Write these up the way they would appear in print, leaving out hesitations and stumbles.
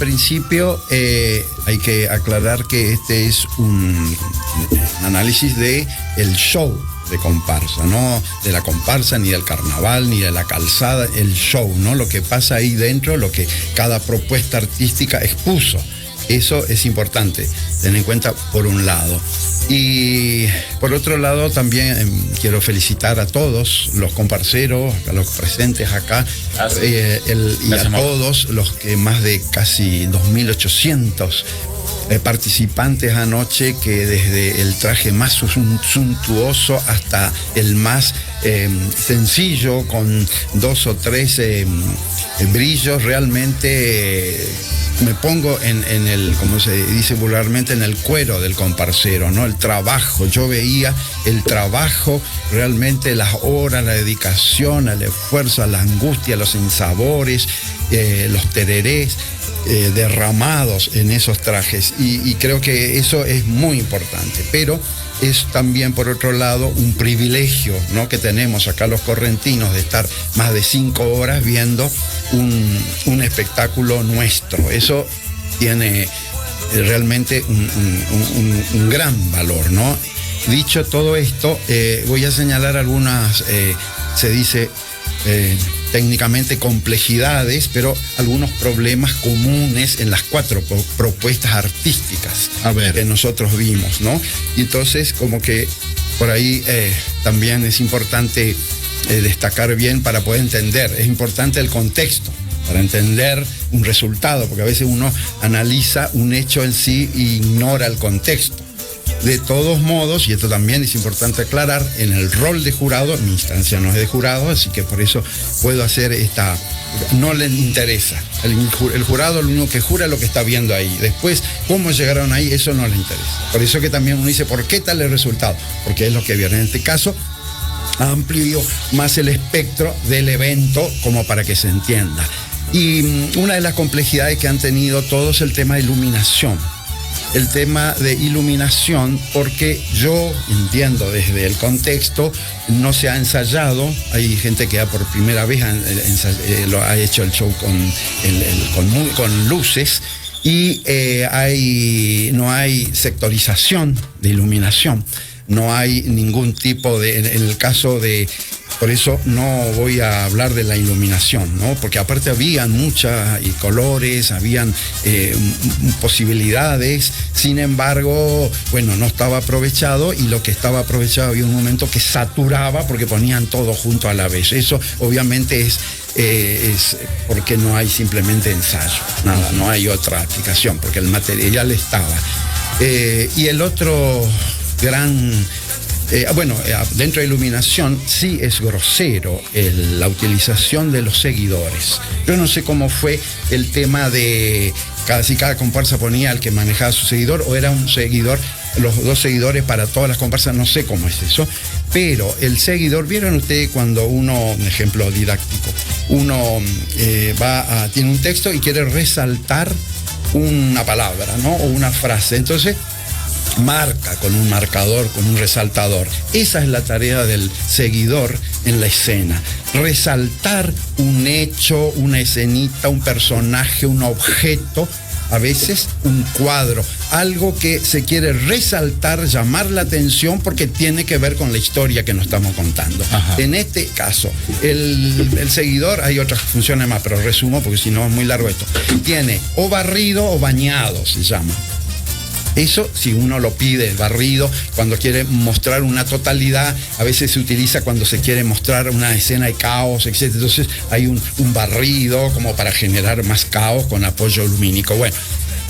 principio hay que aclarar que este es un análisis de el show de comparsa, no de la comparsa, ni del carnaval, ni de la calzada, el show, ¿no? Lo que pasa ahí dentro, lo que cada propuesta artística expuso. Eso es importante tener en cuenta por un lado. Y por otro lado también quiero felicitar a todos los comparseros, a los presentes acá, y a todos los que más de casi 2.800 participantes anoche, que desde el traje más suntuoso hasta el más sencillo, con 2 o 3 brillos, realmente me pongo en el, como se dice vulgarmente, en el cuero del comparsero, ¿no? El trabajo, yo veía el trabajo, realmente las horas, la dedicación, el esfuerzo, la angustia, los sinsabores, los tererés derramados en esos trajes, y creo que eso es muy importante, pero es también, por otro lado, un privilegio, ¿no?, que tenemos acá los correntinos, de estar más de 5 horas viendo un espectáculo nuestro. Eso tiene realmente un gran valor, ¿no? Dicho todo esto, voy a señalar algunas, se dice técnicamente complejidades, pero algunos problemas comunes en las 4 propuestas artísticas que nosotros vimos, ¿no? Y entonces, como que por ahí también es importante destacar bien para poder entender. Es importante el contexto para entender un resultado, porque a veces uno analiza un hecho en sí e ignora el contexto. De todos modos, y esto también es importante aclarar, en el rol de jurado, mi instancia no es de jurado, así que por eso puedo hacer esta... No le interesa. El jurado lo único que jura es lo que está viendo ahí. Después, cómo llegaron ahí, eso no le interesa. Por eso que también uno dice, ¿por qué tal el resultado? Porque es lo que vieron. En este caso, amplio más el espectro del evento como para que se entienda. Y una de las complejidades que han tenido todos es el tema de iluminación. El tema de iluminación, porque yo entiendo desde el contexto, no se ha ensayado. Hay gente que por primera vez ha hecho el show con luces, y no hay sectorización de iluminación, no hay ningún tipo de, en el caso de... Por eso no voy a hablar de la iluminación, ¿no? Porque aparte habían muchas colores, habían posibilidades. Sin embargo, bueno, no estaba aprovechado, y lo que estaba aprovechado había un momento que saturaba porque ponían todo junto a la vez. Eso obviamente es porque no hay simplemente ensayo, nada, no hay otra aplicación, porque el material estaba. Y el otro gran... dentro de iluminación sí es grosero la utilización de los seguidores. Yo no sé cómo fue el tema de si cada comparsa ponía al que manejaba su seguidor, o era un seguidor, los 2 seguidores para todas las comparsas, no sé cómo es eso. Pero el seguidor, ¿vieron ustedes cuando uno, un ejemplo didáctico, uno tiene un texto y quiere resaltar una palabra, ¿no?, o una frase? Entonces marca con un marcador, con un resaltador. Esa es la tarea del seguidor en la escena. Resaltar un hecho, una escenita, un personaje, un objeto, a veces un cuadro, algo que se quiere resaltar, llamar la atención porque tiene que ver con la historia que nos estamos contando. Ajá. En este caso, el seguidor, hay otras funciones más, pero resumo porque si no es muy largo esto. Tiene o barrido o bañado, se llama. Eso, si uno lo pide, el barrido, cuando quiere mostrar una totalidad, a veces se utiliza cuando se quiere mostrar una escena de caos, etc. Entonces hay un barrido como para generar más caos con apoyo lumínico. Bueno,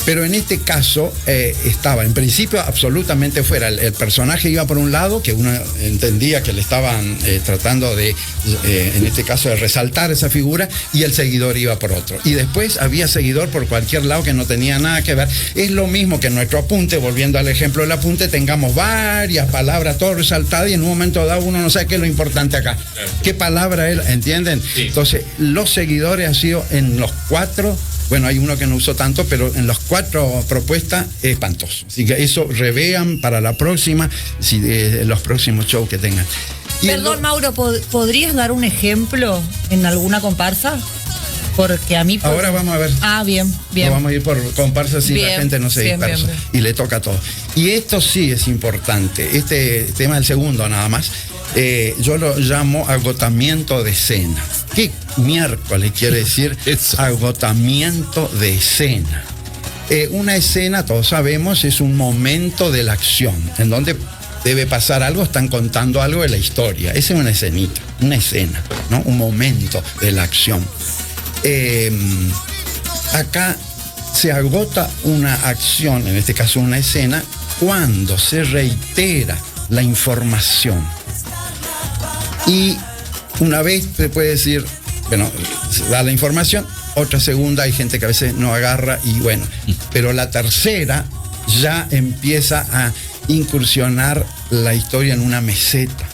pero en este caso estaba en principio absolutamente fuera. El personaje iba por un lado, que uno entendía que le estaban tratando de, en este caso, de resaltar esa figura, y el seguidor iba por otro. Y después había seguidor por cualquier lado que no tenía nada que ver. Es lo mismo que en nuestro apunte, volviendo al ejemplo del apunte, tengamos varias palabras, todo resaltado, y en un momento dado uno no sabe qué es lo importante acá. ¿Qué palabra es? ¿Entienden? Sí. Entonces, los seguidores han sido en los 4... Bueno, hay uno que no usó tanto, pero en las 4 propuestas es espantoso. Así que eso revean para la próxima, los próximos shows que tengan. Perdón, Mauro, ¿podrías dar un ejemplo en alguna comparsa? Porque a mí... Ahora vamos a ver. Bien. No vamos a ir por comparsas si la gente no se dispersa. Bien. Y le toca todo. Y esto sí es importante. Este tema del segundo nada más. Yo lo llamo agotamiento de escena. ¿Qué miércoles quiere decir agotamiento de escena? Una escena, todos sabemos, es un momento de la acción, en donde debe pasar algo, están contando algo de la historia. Esa es una escenita, una escena, ¿no? Un momento de la acción. Acá se agota una acción, en este caso una escena, cuando se reitera la información. Y una vez se puede decir, bueno, se da la información, otra segunda hay gente que a veces no agarra y bueno, pero la tercera ya empieza a incursionar la historia en una meseta.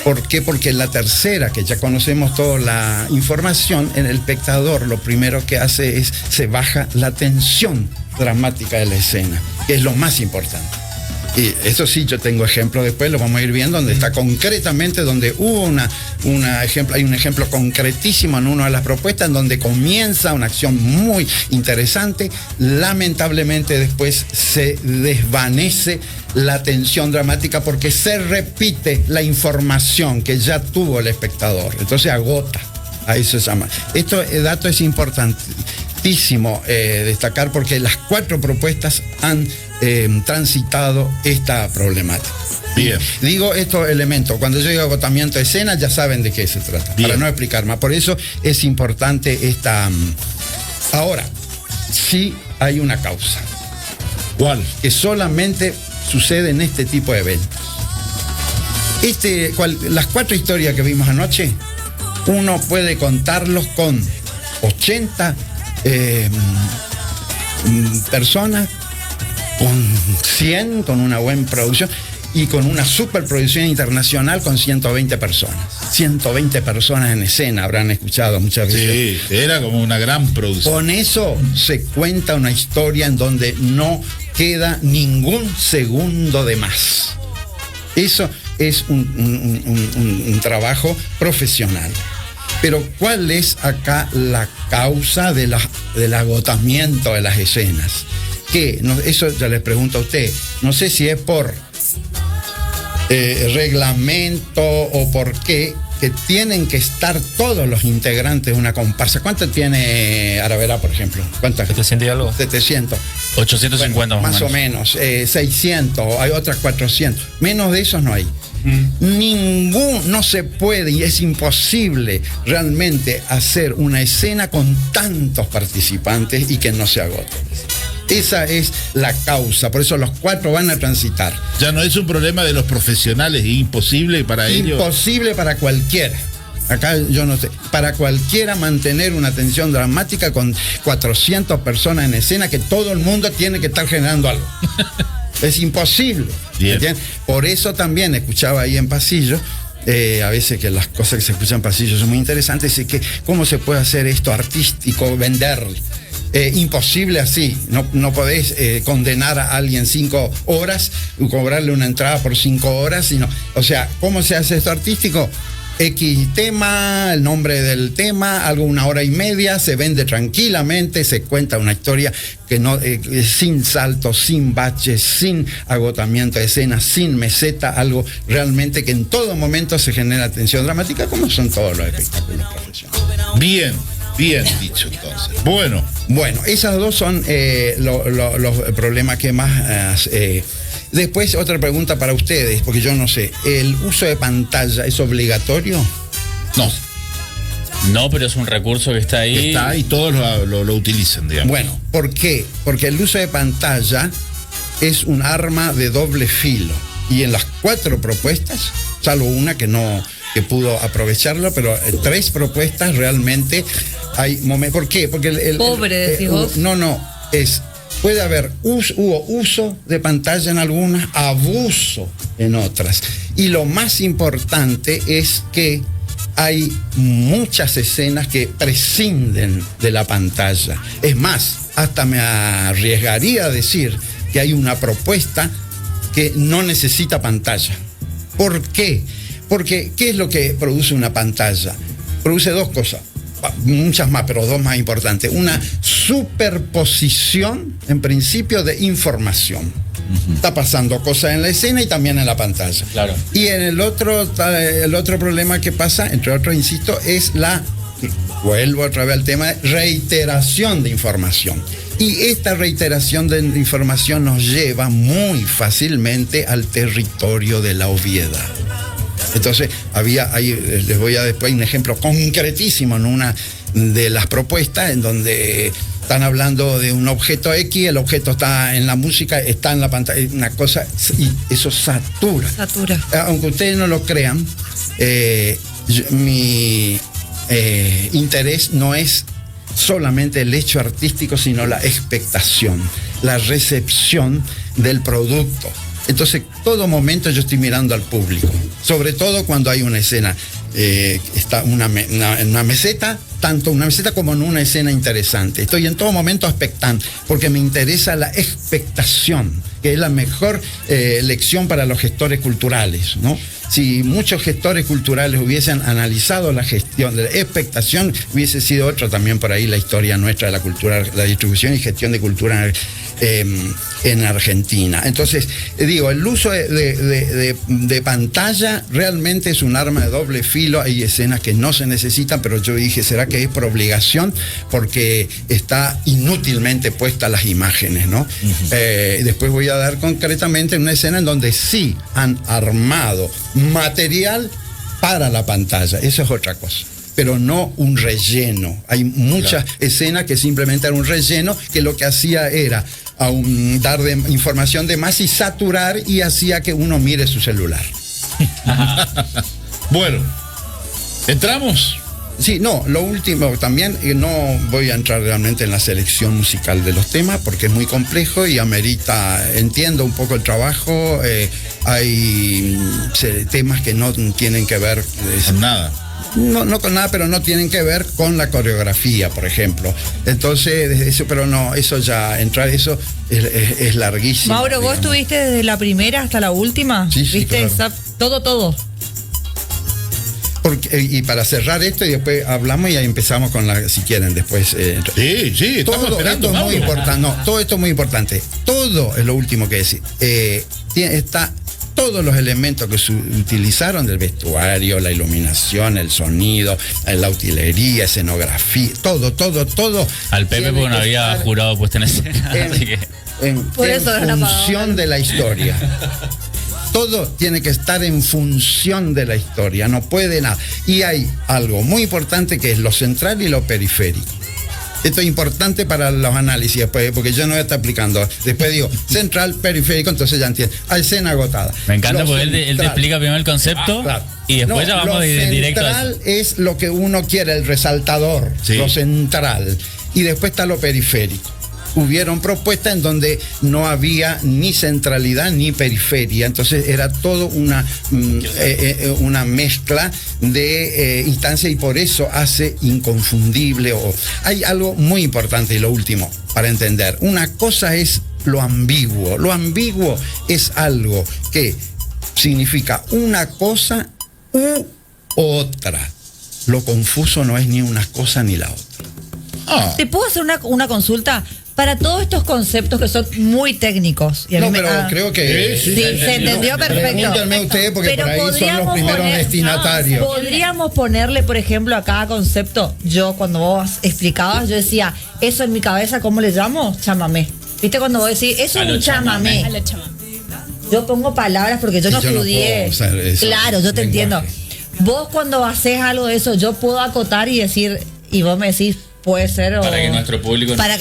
¿Por qué? Porque en la tercera, que ya conocemos toda la información, en el espectador lo primero que hace es se baja la tensión dramática de la escena, que es lo más importante. Y eso sí, yo tengo ejemplos después, lo vamos a ir viendo, donde está concretamente, donde hubo hay un ejemplo concretísimo en una de las propuestas, en donde comienza una acción muy interesante, lamentablemente después se desvanece la tensión dramática porque se repite la información que ya tuvo el espectador, entonces agota, a eso se llama. Este dato es importantísimo destacar porque las 4 propuestas han transitado esta problemática. Bien. Digo estos elementos, cuando yo digo agotamiento de escena, ya saben de qué se trata, para no explicar más. Por eso es importante esta... Ahora, sí hay una causa. ¿Cuál? Que solamente sucede en este tipo de eventos. Las 4 historias que vimos anoche, uno puede contarlos con 80 personas, con 100, con una buena producción y con una superproducción internacional con 120 personas. 120 personas en escena, habrán escuchado muchas veces. Sí, era como una gran producción. Con eso se cuenta una historia en donde no queda ningún segundo de más. Eso es un trabajo profesional. Pero ¿cuál es acá la causa del agotamiento de las escenas? ¿Qué? No, eso ya les pregunto a usted. No sé si es por reglamento o por qué, que tienen que estar todos los integrantes de una comparsa. ¿Cuánto tiene Aravera, por ejemplo? ¿Cuántas? 700 y algo. 700. 850 bueno, más o menos. 600, hay otras 400. Menos de esos no hay. No se puede y es imposible realmente hacer una escena con tantos participantes y que no se agote. Esa es la causa, por eso los 4 van a transitar. Ya no es un problema de los profesionales, es imposible para ellos. Imposible para cualquiera. Acá yo no sé, para cualquiera mantener una tensión dramática con 400 personas en escena, que todo el mundo tiene que estar generando algo. Es imposible. Por eso también escuchaba ahí en pasillo, a veces que las cosas que se escuchan en pasillo son muy interesantes, y que cómo se puede hacer esto artístico, vender. Imposible así, no podés condenar a alguien 5 horas y cobrarle una entrada por 5 horas, sino, o sea, ¿cómo se hace esto artístico? X tema, el nombre del tema, algo 1 hora y media, se vende tranquilamente, se cuenta una historia que no, sin saltos, sin baches, sin agotamiento de escena, sin meseta, algo realmente que en todo momento se genera tensión dramática, como son todos los espectáculos profesionales. Bien dicho entonces. Bueno, esas 2 son los problemas que más... Después, otra pregunta para ustedes, porque yo no sé, ¿el uso de pantalla es obligatorio? No, pero es un recurso que está ahí. Está y todos lo utilizan, digamos. Bueno, ¿por qué? Porque el uso de pantalla es un arma de doble filo. Y en las 4 propuestas, salvo una que pudo aprovecharlo, pero 3 propuestas realmente hay momentos. ¿Por qué? Porque decís vos. Puede haber hubo uso de pantalla en algunas, abuso en otras. Y lo más importante es que hay muchas escenas que prescinden de la pantalla. Es más, hasta me arriesgaría a decir que hay una propuesta que no necesita pantalla. ¿Por qué? Porque ¿qué es lo que produce una pantalla? Produce 2 cosas. muchas más, pero dos más importantes. Una superposición, en principio, de información. Está pasando cosas en la escena y también en la pantalla. Claro. Y en el otro problema que pasa, entre otros, insisto, es vuelvo otra vez al tema de reiteración de información. Y esta reiteración de información nos lleva muy fácilmente al territorio de la obviedad. Entonces, les voy a después un ejemplo concretísimo en una de las propuestas en donde están hablando de un objeto X, el objeto está en la música, está en la pantalla, una cosa, y eso satura. Aunque ustedes no lo crean, mi interés no es solamente el hecho artístico, sino la expectación, la recepción del producto. Entonces, todo momento yo estoy mirando al público, sobre todo cuando hay una escena, está en una meseta, tanto una meseta como en una escena interesante. Estoy en todo momento expectante, porque me interesa la expectación, que es la mejor lección para los gestores culturales, ¿no? Si muchos gestores culturales hubiesen analizado la gestión de la expectación, hubiese sido otra también por ahí la historia nuestra de la cultura, la distribución y gestión de cultura en Argentina. Entonces, digo, el uso de pantalla realmente es un arma de doble filo. Hay escenas que no se necesitan, pero yo dije, ¿será que es por obligación? Porque está inútilmente puestas las imágenes, ¿no? Después voy a dar concretamente una escena en donde sí han armado material para la pantalla. Eso es otra cosa, pero no un relleno. Hay muchas escenas que simplemente era un relleno, que lo que hacía era dar información de más y saturar, y hacía que uno mire su celular. Bueno, ¿entramos? Sí, no, lo último también, no voy a entrar realmente en la selección musical de los temas porque es muy complejo y amerita, entiendo un poco el trabajo. Hay temas que no tienen que ver con nada. No con nada, pero no tienen que ver con la coreografía, por ejemplo. Entonces, eso, pero no, eso ya, entrar eso es larguísimo. Mauro, ¿vos estuviste desde la primera hasta la última? Sí, ¿viste? Claro. Todo. Y para cerrar esto, y después hablamos y ahí empezamos con si quieren, después. Sí, estamos esperando. Esto es muy importante. No, todo esto es muy importante. Todo es lo último que decir. Está todos los elementos que se utilizaron del vestuario, la iluminación, el sonido, la utilería, escenografía, todo. Al Pepe porque no había jurado puesta en escena. Así que en función de la historia. Todo tiene que estar en función de la historia, no puede nada. Y hay algo muy importante que es lo central y lo periférico. Esto es importante para los análisis después, porque yo no voy a estar aplicando. Después digo, central, periférico, entonces ya entiendo. A escena agotada. Me encanta porque él te explica primero el concepto, claro, y después ya vamos directo a eso. Lo central es lo que uno quiere, el resaltador, sí, lo central. Y después está lo periférico. Hubieron propuestas en donde no había ni centralidad ni periferia, entonces era todo una mezcla de instancias, y por eso hace inconfundible. Hay algo muy importante, y lo último para entender. Una cosa es lo ambiguo. Lo ambiguo es algo que significa una cosa u otra. Lo confuso no es ni una cosa ni la otra. ¿Te puedo hacer una consulta? Para todos estos conceptos que son muy técnicos. Y pero creo que sí, se entendió perfecto. Pregúntenme ustedes, porque pero por ahí son los primeros destinatarios. Podríamos ponerle, por ejemplo, a cada concepto. Yo, cuando vos explicabas, yo decía, eso en mi cabeza, ¿cómo le llamo? Chamamé. ¿Viste cuando vos decís, eso es un chamamé? Yo pongo palabras porque yo no estudié. Claro, yo te entiendo. Vos, cuando haces algo de eso, yo puedo acotar y decir, y vos me decís, puede ser, para que nuestro público para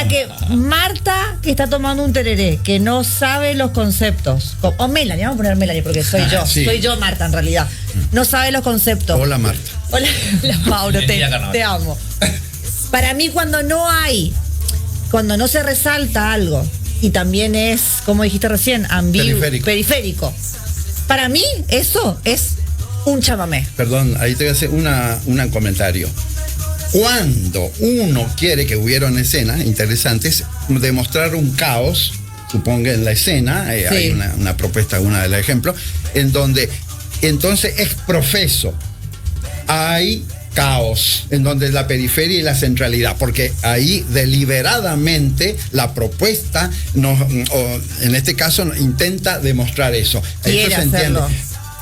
que Marta, que está tomando un tereré, que no sabe los conceptos, o Melanie, vamos a poner Melanie porque soy yo, soy yo Marta en realidad, no sabe los conceptos. Hola Marta. Hola Mauro, te amo. Para mí, cuando no se resalta algo, y también es, como dijiste recién, periférico, para mí eso es un chamamé. Perdón, ahí te voy a hacer un comentario. Cuando uno quiere, que hubieran escenas interesantes, demostrar un caos, suponga en la escena, hay una propuesta, una de los ejemplos, en donde entonces es profeso. Hay caos, en donde la periferia y la centralidad, porque ahí deliberadamente la propuesta, en este caso, intenta demostrar eso. Quiere hacerlo.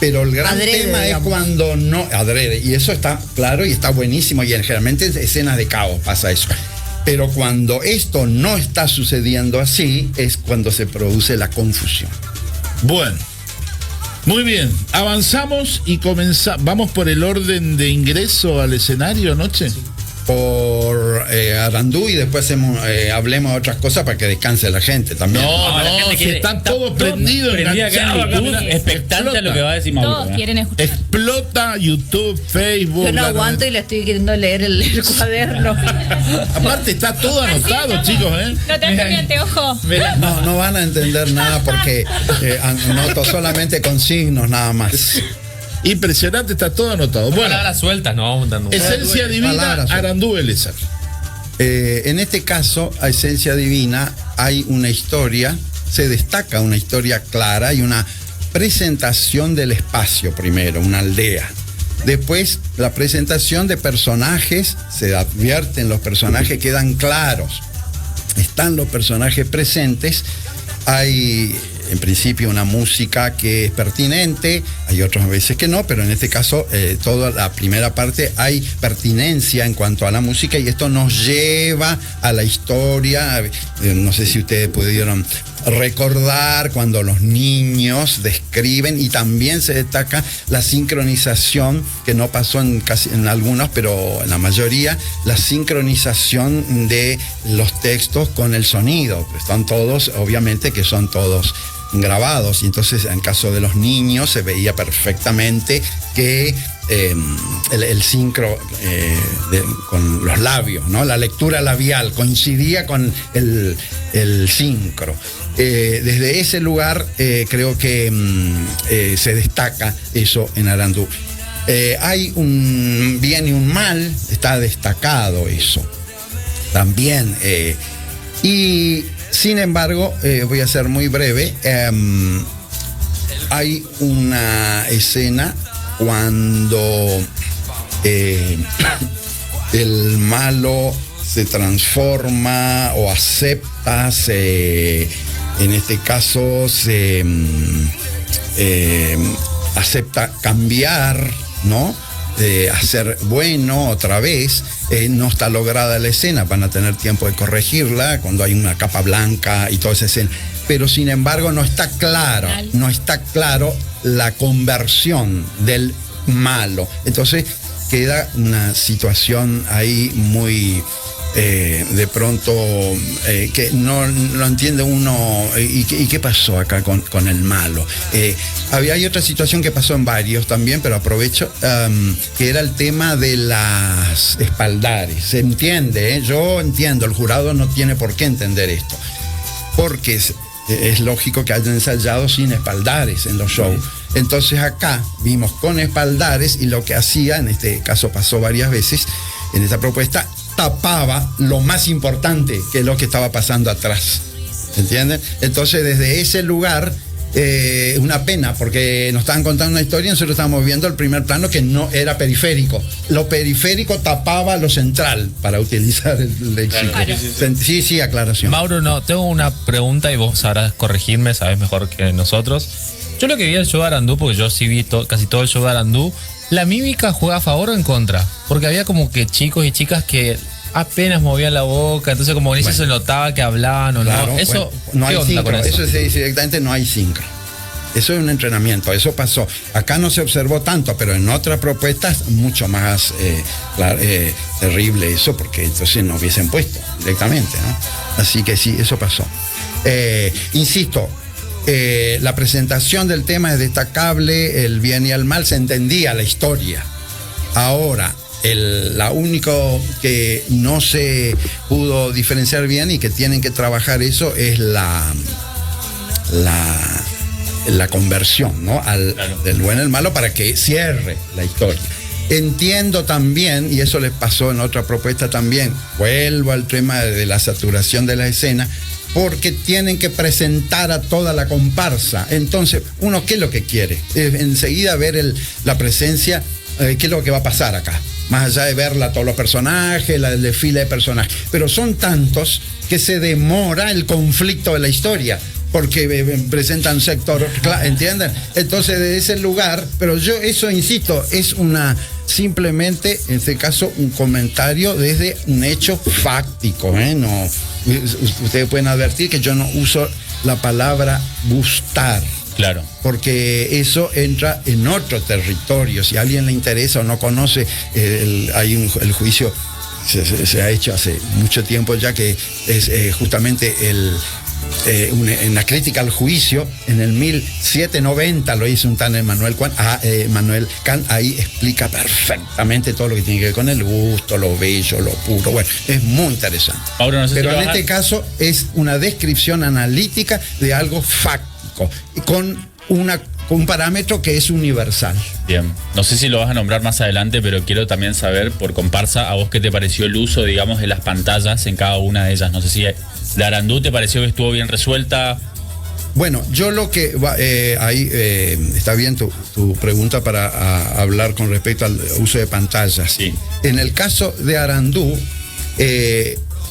Pero el gran Adrede, tema digamos. es cuando no, adrede, y eso está claro y está buenísimo, y generalmente en escenas de caos pasa eso. Pero cuando esto no está sucediendo así, es cuando se produce la confusión. Bueno, muy bien, avanzamos y vamos por el orden de ingreso al escenario anoche. Por Arandú, y después hablemos de otras cosas para que descanse la gente también. La gente si están todos prendidos, prendida acá en enganchados, YouTube, expectante a lo que va a decir Mauro. Todos quieren escuchar. Explota YouTube, Facebook. Yo no aguanto y le estoy queriendo leer el cuaderno. Aparte está todo anotado, Así, chicos, No te hagas mi anteojo. No van a entender nada porque anoto solamente con signos nada más. Impresionante, está todo anotado. Bueno, Palabras sueltas, no vamos dando. Esencia Divina, palabras. Arandú Elezar. En este caso, a Esencia Divina hay una historia, se destaca una historia clara y una presentación del espacio primero, una aldea. Después, la presentación de personajes, se advierten los personajes, quedan claros. Están los personajes presentes, hay en principio una música que es pertinente, hay otras veces que no, pero en este caso toda la primera parte hay pertinencia en cuanto a la música, y esto nos lleva a la historia. No sé si ustedes pudieron recordar cuando los niños describen, y también se destaca la sincronización, que no pasó en algunos, pero en la mayoría, la sincronización de los textos con el sonido. Están todos, obviamente que son todos grabados, y entonces en caso de los niños se veía perfectamente que el sincro con los labios, ¿no? La lectura labial coincidía con el sincro. Desde ese lugar creo que se destaca eso en Arandú. Hay un bien y un mal, está destacado eso también. Y sin embargo, voy a ser muy breve, hay una escena cuando el malo se transforma o acepta, en este caso se acepta cambiar, ¿no? Hacer bueno otra vez. No está lograda la escena, van a tener tiempo de corregirla cuando hay una capa blanca y toda esa escena. Pero sin embargo no está claro la conversión del malo. Entonces queda una situación ahí muy de pronto que no entiende uno. ¿Y qué pasó acá con el malo? Hay otra situación que pasó en varios también, pero aprovecho, que era el tema de las espaldares. Se entiende, yo entiendo, el jurado no tiene por qué entender esto, porque es lógico que hayan ensayado sin espaldares en los shows. Entonces acá vimos con espaldares, y lo que hacía, en este caso pasó varias veces en esta propuesta, tapaba lo más importante, que es lo que estaba pasando atrás. ¿Entienden? Entonces desde ese lugar, una pena, porque nos estaban contando una historia y nosotros estábamos viendo el primer plano que no era periférico. Lo periférico tapaba lo central, para utilizar el léxico. Claro. Sí, aclaración. Mauro, no, tengo una pregunta y vos sabrás corregirme, sabés mejor que nosotros. Yo lo que vi el show de Arandú, porque yo sí vi casi todo el show de Arandú, ¿la mímica juega a favor o en contra? Porque había como que chicos y chicas que apenas movían la boca, entonces como en eso se notaba que hablaban o claro, no. Eso, no hay ¿qué onda sincro, con eso? eso se dice directamente, no hay sincro. Eso es un entrenamiento, eso pasó. Acá no se observó tanto, pero en otras propuestas mucho más terrible eso, porque entonces no hubiesen puesto directamente, ¿no? Así que sí, eso pasó. Insisto, la presentación del tema es destacable, el bien y el mal, se entendía la historia. Ahora, la único que no se pudo diferenciar bien y que tienen que trabajar eso es la conversión, ¿no? Del bueno al malo, para que cierre la historia. Entiendo también, y eso les pasó en otra propuesta también, vuelvo al tema de la saturación de la escena, porque tienen que presentar a toda la comparsa. Entonces, uno, ¿qué es lo que quiere? Enseguida ver la presencia, ¿qué es lo que va a pasar acá? más allá de verla a todos los personajes, el desfile de personajes. Pero son tantos que se demora el conflicto de la historia, porque presentan un sector, ¿entienden? Entonces, de ese lugar, pero yo eso, insisto, es simplemente, en este caso, un comentario desde un hecho fáctico, No, ustedes pueden advertir que yo no uso la palabra gustar. Claro. Porque eso entra en otro territorio. Si a alguien le interesa o no conoce, el juicio se ha hecho hace mucho tiempo ya, que es justamente una crítica al juicio. En el 1790 lo hizo un tal Manuel Kant. Ahí explica perfectamente todo lo que tiene que ver con el gusto, lo bello, lo puro. Bueno, es muy interesante. Ahora, no sé. Pero en este caso es una descripción analítica de algo fáctico, con un parámetro que es universal. Bien, no sé si lo vas a nombrar más adelante, pero quiero también saber, por comparsa, a vos qué te pareció el uso, digamos, de las pantallas en cada una de ellas. No sé si de Arandú te pareció que estuvo bien resuelta. Bueno, yo lo que ahí está bien tu pregunta para hablar con respecto al uso de pantallas. Sí. En el caso de Arandú,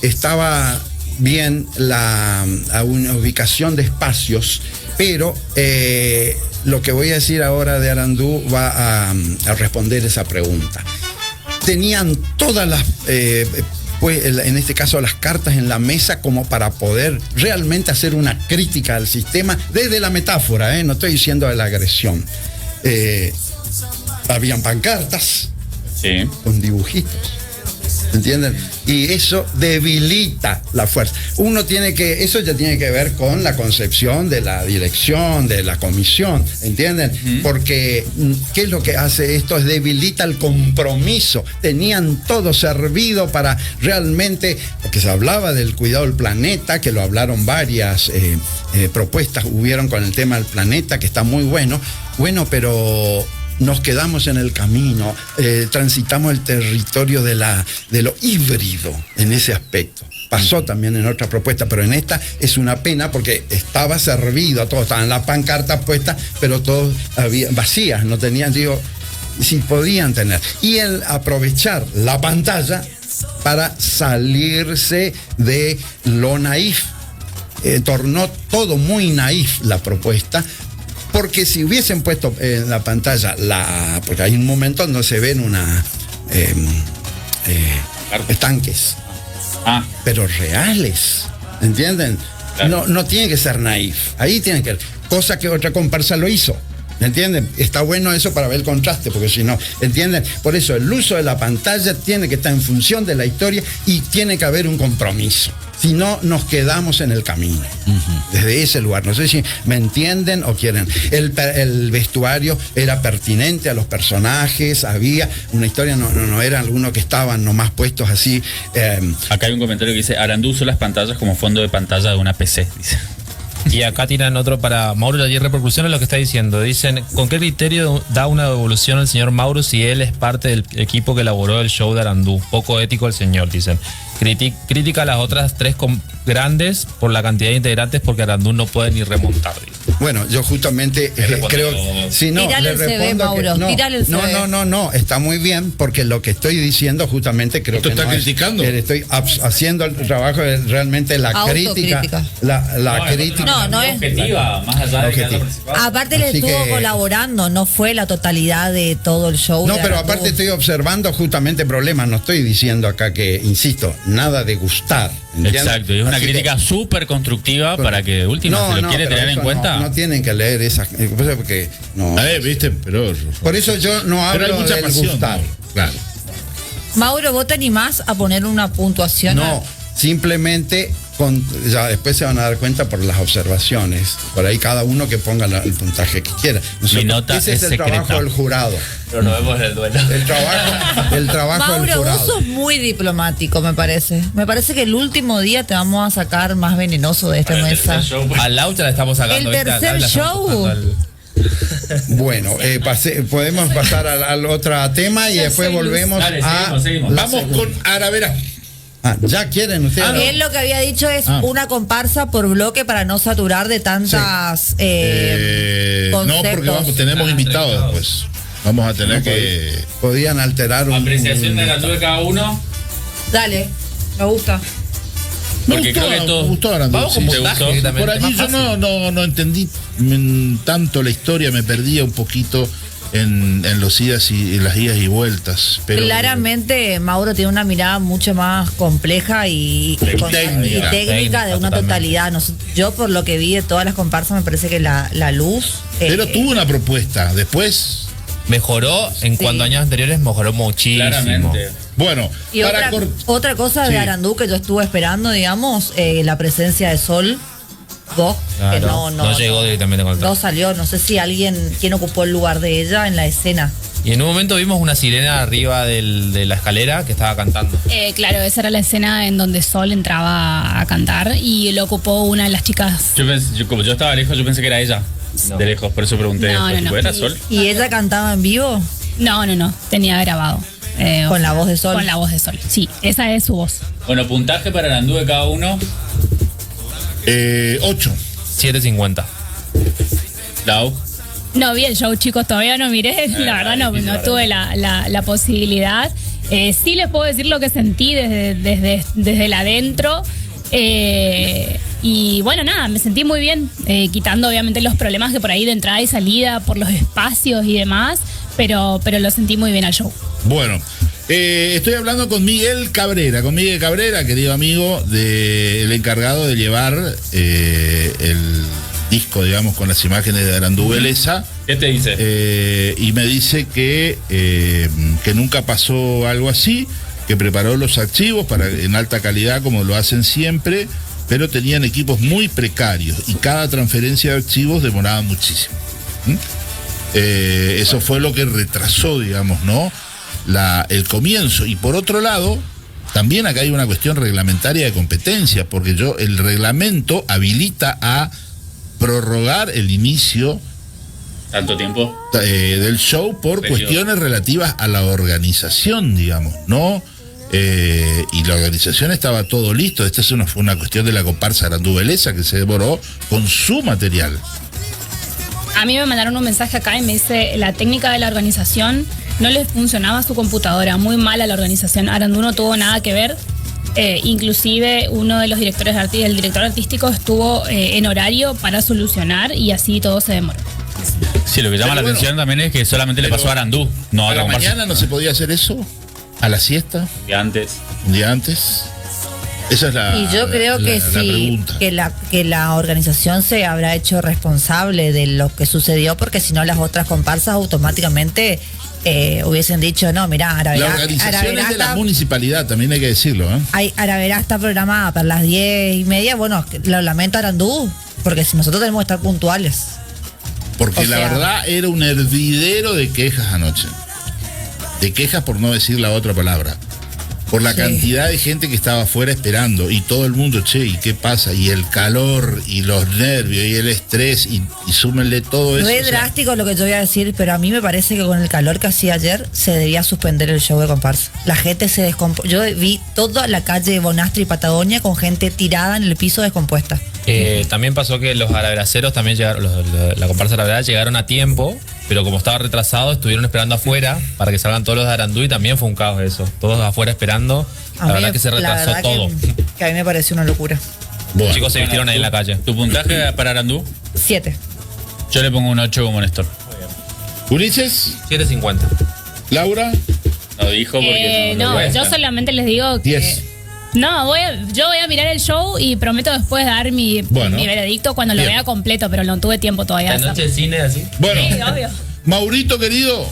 estaba bien una ubicación de espacios, pero lo que voy a decir ahora de Arandú va a responder esa pregunta. Tenían todas las, en este caso, las cartas en la mesa como para poder realmente hacer una crítica al sistema desde la metáfora, no estoy diciendo de la agresión. Habían pancartas, sí, con dibujitos, ¿entienden? Y eso debilita la fuerza. Eso ya tiene que ver con la concepción de la dirección, de la comisión, ¿entienden? Porque, ¿qué es lo que hace esto? Es debilita el compromiso. Tenían todo servido para realmente, porque se hablaba del cuidado del planeta, que lo hablaron varias propuestas, hubieron con el tema del planeta, que está muy bueno, pero nos quedamos en el camino, transitamos el territorio de lo híbrido en ese aspecto. Pasó también en otra propuesta, pero en esta es una pena porque estaba servido a todos, estaban las pancartas puestas, pero todos vacías, no tenían, si podían tener. Y el aprovechar la pantalla para salirse de lo naif, tornó todo muy naif la propuesta. Porque si hubiesen puesto en la pantalla, porque hay un momento donde se ven tanques, pero reales, ¿entienden? Claro. No tiene que ser naif, ahí tiene que, cosa que otra comparsa lo hizo, ¿entienden? Está bueno eso para ver el contraste, porque si no, ¿entienden? Por eso el uso de la pantalla tiene que estar en función de la historia y tiene que haber un compromiso. Si no, nos quedamos en el camino, desde ese lugar. No sé si me entienden o quieren. El vestuario era pertinente a los personajes, había una historia, no eran algunos que estaban nomás puestos así. Acá hay un comentario que dice: Arandú usó las pantallas como fondo de pantalla de una PC, dice. Y acá tiran otro para Mauro, y hay repercusión en lo que está diciendo. Dicen: ¿con qué criterio da una devolución al señor Mauro si él es parte del equipo que elaboró el show de Arandú? Poco ético el señor, dicen. Crítica a las otras tres grandes por la cantidad de integrantes, porque Arandú no puede ni remontar. Bueno, yo justamente creo... Si no, tírale el CV, Mauro, tírale el CV. No, está muy bien, porque lo que estoy diciendo justamente creo que está criticando. Estoy haciendo el trabajo de realmente la crítica. La crítica. No es objetiva, más allá de aparte le estuvo colaborando, no fue la totalidad de todo el show. No, pero aparte estoy observando justamente problemas, no estoy diciendo acá que, insisto, nada de gustar. ¿Entiendes? Exacto, y es una crítica súper constructiva para que último se lo quiere tener en cuenta. No tienen que leer esas cosas porque no. ¿Viste? Pero por eso yo no hablo de gustar. Claro. Mauro, ¿vos te animás a poner una puntuación? No, simplemente ya después se van a dar cuenta por las observaciones. Por ahí cada uno que ponga el puntaje que quiera. Mi nota ese es el secreta. trabajo del jurado. Pero nos vemos en el duelo. El trabajo del Mauro, jurado. vos sos muy diplomático, me parece. Me parece que el último día te vamos a sacar más venenoso de esta mesa. Al Laucha le estamos sacando. El tercer show. Bueno, podemos pasar al otro tema y después volvemos a... Seguimos. Vamos con Aravera. ¿Ya quieren ustedes? Él lo que había dicho es una comparsa por bloque para no saturar de tantas No, porque tenemos invitados después. Vamos a tener que... Podían alterar un... Apreciación de Arandú de cada uno. Dale, me gusta. Porque creo que todo. Me gustó Arandú, Vamos con sí. puntaje gustó. directamente, Por allí más yo fácil. no entendí tanto la historia, me perdía un poquito en los idas y las idas y vueltas. Pero Claramente Mauro tiene una mirada mucho más compleja y técnica. técnica de una Totalmente. totalidad. Yo por lo que vi de todas las comparsas me parece que la luz... Pero tuvo una propuesta. Después, Mejoró, en cuanto a años anteriores, mejoró muchísimo. Claramente. bueno, Y otra cosa Sí. de Arandú que yo estuve esperando, digamos, la presencia de Sol. Vos, que Claro, no llegó directamente con el No traje. salió, no sé si quién ocupó el lugar de ella en la escena. Y en un momento vimos una sirena arriba de la escalera que estaba cantando. Claro, esa era la escena en donde Sol entraba a cantar y lo ocupó una de las chicas. Como yo estaba lejos, yo pensé que era ella. No. De lejos, por eso pregunté. No, no, no. ¿Era Sol? ¿Y ella cantaba en vivo? No, tenía grabado. Con la voz de Sol. Con la voz de Sol, sí, esa es su voz. Bueno, puntaje para Arandú de cada uno. 8. 7.50. Lau. No vi el show, chicos, todavía no miré, la verdad no tuve la posibilidad. Sí les puedo decir lo que sentí desde el adentro. Y bueno, nada, me sentí muy bien, quitando obviamente los problemas que por ahí de entrada y salida, por los espacios y demás, pero lo sentí muy bien al show. Bueno, estoy hablando con Miguel Cabrera, querido amigo, el encargado de llevar el disco, digamos, con las imágenes de Arandú Beleza. ¿Qué te dice? Y me dice que nunca pasó algo así, que preparó los archivos en alta calidad como lo hacen siempre, pero tenían equipos muy precarios y cada transferencia de archivos demoraba muchísimo. Eso fue lo que retrasó, digamos, ¿no? El comienzo. Y por otro lado, también acá hay una cuestión reglamentaria de competencia, porque el reglamento habilita a prorrogar el inicio ¿Tanto tiempo? del show por Periodo. cuestiones relativas a la organización, digamos, ¿no? Y la organización estaba todo listo. Esta fue una cuestión de la comparsa Arandú Beleza que se demoró con su material. A mí me mandaron un mensaje acá y me dice, la técnica de la organización no les funcionaba su computadora, muy mala la organización. Arandú no tuvo nada que ver. Inclusive uno de los directores de arte, el director artístico estuvo en horario para solucionar y así todo se demoró. Sí, lo que llama Pero la bueno, atención también es que solamente le pasó a Arandú, no a ¿A la la comparsa. mañana no se podía hacer eso? ¿A la siesta? De antes. ¿Un día antes? Esa es la Y yo creo que la sí, pregunta. que la organización se habrá hecho responsable de lo que sucedió, porque si no las otras comparsas automáticamente hubiesen dicho, no, mirá, La Araverá organización es de la está, municipalidad, también hay que decirlo, ¿eh? Araverá está programada para las 10:30, bueno, lo lamento Arandú, porque si nosotros tenemos que estar puntuales. Porque O la sea- verdad era un hervidero de quejas anoche. De quejas por no decir la otra palabra. Por la Sí. cantidad de gente que estaba afuera esperando. Y todo el mundo, che, ¿y qué pasa? Y el calor, y los nervios, y el estrés, y súmenle todo eso. No o es sea, drástico lo que yo voy a decir, pero a mí me parece que con el calor que hacía ayer se debía suspender el show de comparsa. La gente se descompuso. Yo vi toda la calle de Bonastre y Patagonia con gente tirada en el piso descompuesta. También pasó que los araveraceros también llegaron, la comparsa Aravera llegaron a tiempo, pero como estaba retrasado, estuvieron esperando afuera para que salgan todos los de Arandú y también fue un caos eso. Todos afuera esperando. A La mí, verdad que se retrasó verdad todo. que a mí me pareció una locura. bueno. Los chicos se vistieron ahí en la calle. ¿Tu puntaje para Arandú? 7. Yo le pongo un 8 como Néstor. Ulises, 7.50. Laura, Lo dijo porque No, lo yo cuesta. solamente les digo que... 10. No, yo voy a mirar el show y prometo después dar mi veredicto cuando lo Bien. vea completo, pero no tuve tiempo todavía. La de noche de hacerlo. cine así. Bueno, Sí, obvio. Maurito querido,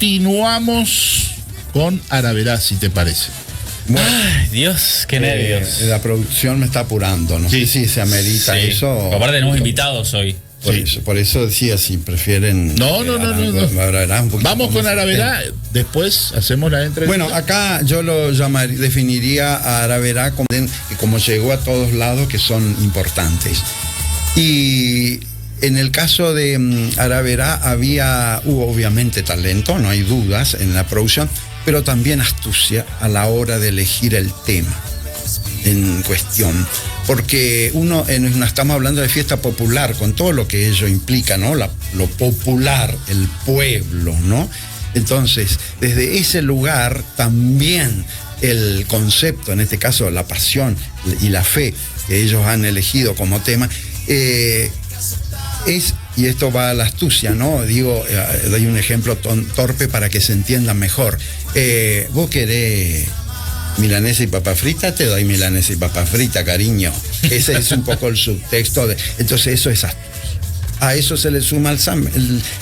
continuamos con Araverá, si te parece. Ay, Dios, qué nervios. La producción me está apurando, no Sí. sé si se amerita Sí. eso. Aparte tenemos invitados hoy. Por eso decía, si prefieren... No. Araverá un poquito Vamos con más Araverá, después hacemos la entrevista. Bueno, acá yo lo definiría a Araverá como llegó a todos lados, que son importantes. Y en el caso de Araverá hubo obviamente talento, no hay dudas en la producción, pero también astucia a la hora de elegir el tema en cuestión. porque no estamos hablando de fiesta popular, con todo lo que ello implica, ¿no? Lo popular, el pueblo, ¿no? Entonces, desde ese lugar también el concepto, en este caso la pasión y la fe que ellos han elegido como tema, y esto va a la astucia, ¿no? Digo, doy un ejemplo torpe para que se entienda mejor. Vos querés milanesa y papa frita, te doy milanesa y papa frita, cariño. Ese es un poco el subtexto. Entonces eso es astucia. A eso se le suma